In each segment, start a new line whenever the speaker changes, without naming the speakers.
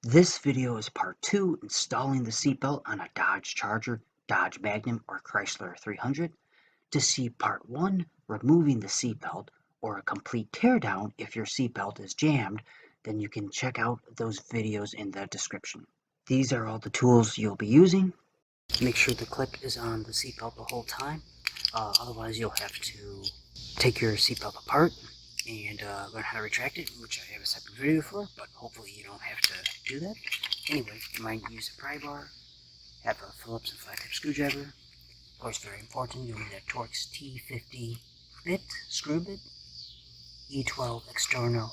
This video is part 2, installing the seatbelt on a Dodge Charger, Dodge Magnum, or Chrysler 300. To see part 1, removing the seatbelt, or a complete teardown if your seatbelt is jammed, then you can check out those videos in the description. These are all the tools you'll be using. Make sure the clip is on the seatbelt the whole time, otherwise you'll have to take your seatbelt apart and learn how to retract it, which I have a separate video for, but hopefully you don't have to do that. Anyway, you might use a pry bar, have a Phillips and flat tip screwdriver. Of course, very important, you'll need a Torx T50 bit, screw bit, E12 external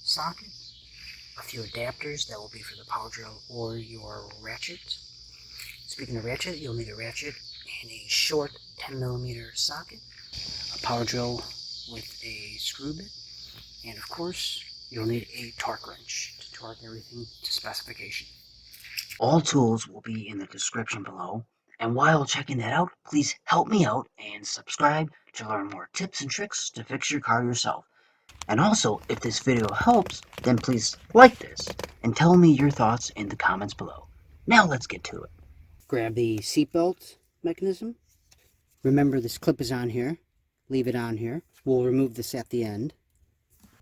socket, a few adapters that will be for the power drill or your ratchet. Speaking of ratchet, you'll need a ratchet and a short 10mm socket, a power drill with a screw bit, and of course, you'll need a torque wrench to torque everything to specification. All tools will be in the description below, and while checking that out, please help me out and subscribe to learn more tips and tricks to fix your car yourself. And also, if this video helps, then please like this and tell me your thoughts in the comments below. Now let's get to it. Grab the seatbelt mechanism. Remember, this clip is on here. Leave it on here. We'll remove this at the end.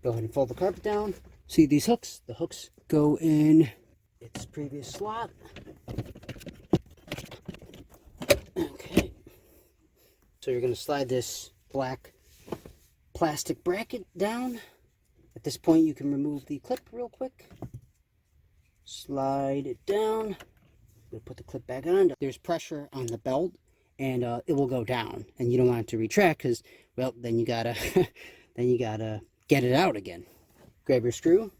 Go ahead and fold the carpet down. See these hooks? The hooks go in its previous slot. Okay. So you're going to slide this black plastic bracket down. At this point, you can remove the clip real quick. Slide it down. We'll put the clip back on. There's pressure on the belt, and it will go down. And you don't want it to retract because, well, then you gotta, get it out again. Grab your screw,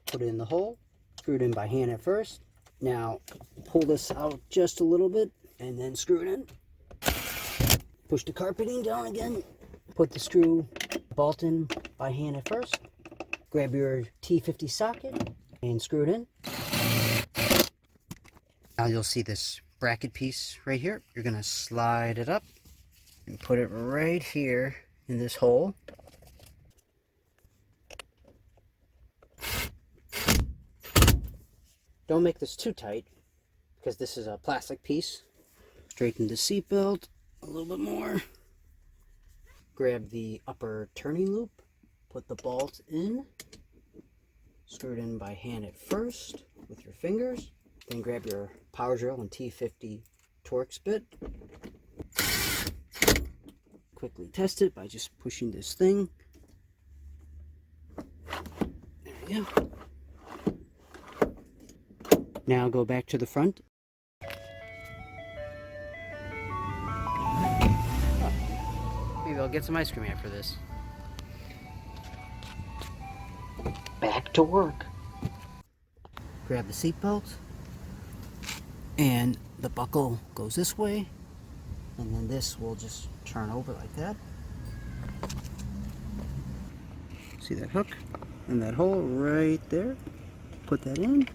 put it in the hole, screw it in by hand at first. Now pull this out just a little bit and then screw it in. Push the carpeting down again. Put the screw bolt in by hand at first. Grab your T50 socket and screw it in. Now you'll see this bracket piece right here. You're going to slide it up and put it right here in this hole. Don't make this too tight because this is a plastic piece. Straighten the seatbelt a little bit more. Grab the upper turning loop. Put the bolt in. Screw it in by hand at first with your fingers. Then grab your power drill and T50 Torx bit. Quickly test it by just pushing this thing. There we go. Now go back to the front. Oh, maybe I'll get some ice cream after this. Back to work. Grab the seatbelt. And the buckle goes this way. And then this will just turn over like that. See that hook? And that hole right there. Put that in.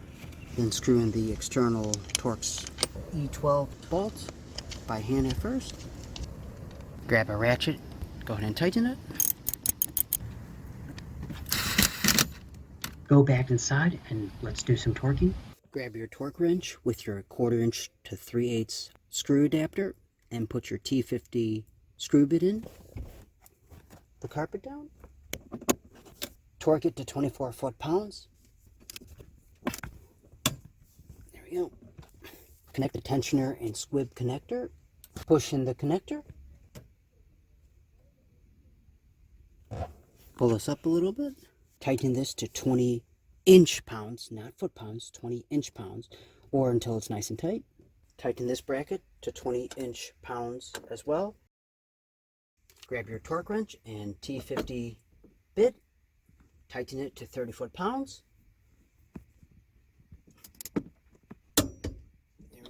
Then screw in the external Torx E12 bolt by hand at first. Grab a ratchet, go ahead and tighten it. Go back inside and let's do some torquing. Grab your torque wrench with your 1/4 inch to 3/8 screw adapter and put your T50 screw bit in. The carpet down. Torque it to 24 foot-pounds. Go. Connect the tensioner and squib connector. Push in the connector. Pull this up a little bit. Tighten this to 20-inch pounds, not foot-pounds, 20-inch pounds, or until it's nice and tight. Tighten this bracket to 20-inch pounds as well. Grab your torque wrench and T50 bit. Tighten it to 30 foot-pounds.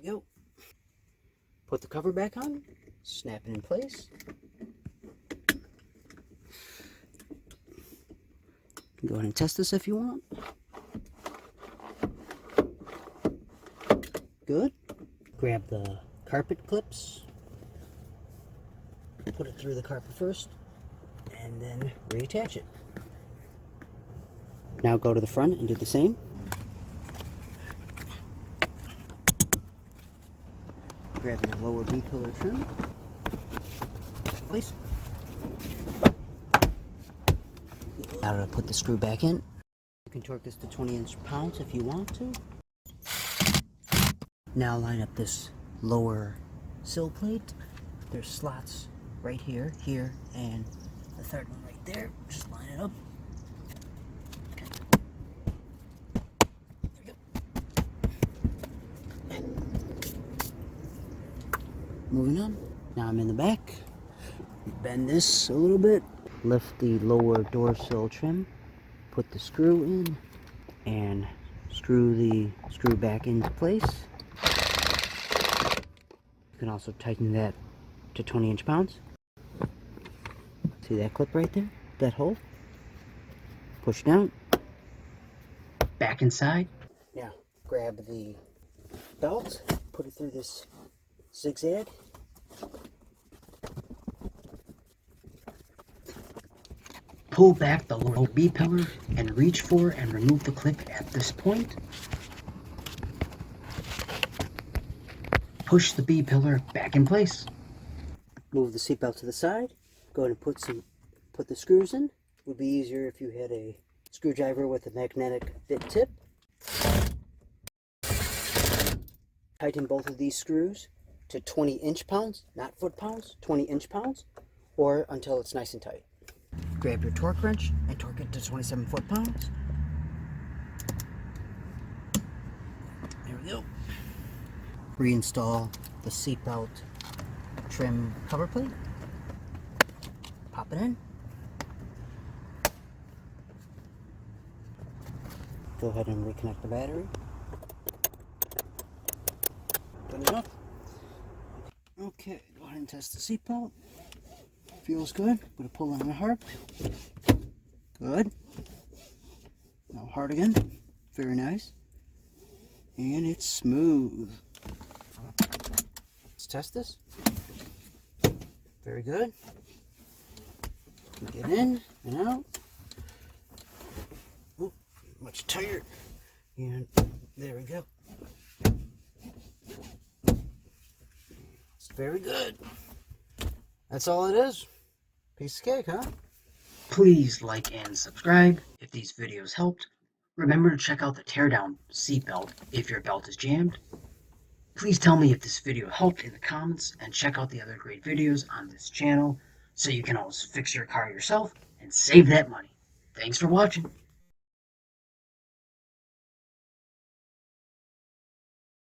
Go. Put the cover back on, snap it in place. Go ahead and test this if you want. Good. Grab the carpet clips, put it through the carpet first, and then reattach it. Now go to the front and do the same. Grabbing the lower B pillar trim. Place. Now to put the screw back in. You can torque this to 20 inch-pounds if you want to. Now line up this lower sill plate. There's slots right here, here, and the third one right there. Just line it up. Okay. There we go. Moving on. Now I'm in the back. Bend this a little bit. Lift the lower door sill trim. Put the screw in and screw the screw back into place. You can also tighten that to 20 inch-pounds. See that clip right there? That hole? Push down. Back inside. Now grab the belt, put it through this zigzag. Pull back the lower B pillar and reach for and remove the clip at this point. Push the B pillar back in place. Move the seatbelt to the side. Go ahead and put the screws in. It would be easier if you had a screwdriver with a magnetic bit tip. Tighten both of these screws to 20 inch-pounds, not foot-pounds, 20 inch-pounds, or until it's nice and tight. Grab your torque wrench and torque it to 27 foot-pounds. There we go. Reinstall the seatbelt trim cover plate. Pop it in. Go ahead and reconnect the battery. Good enough. Okay, go ahead and test the seatbelt. Feels good. I'm going to pull on it hard. Good. Now hard again. Very nice. And it's smooth. Let's test this. Very good. Get in and out. Ooh, much tighter. And there we go. It's very good. That's all it is. Piece of cake, huh? Please like and subscribe if these videos helped. Remember to check out the teardown seatbelt if your belt is jammed. Please tell me if this video helped in the comments, and check out the other great videos on this channel so you can always fix your car yourself and save that money. Thanks for watching.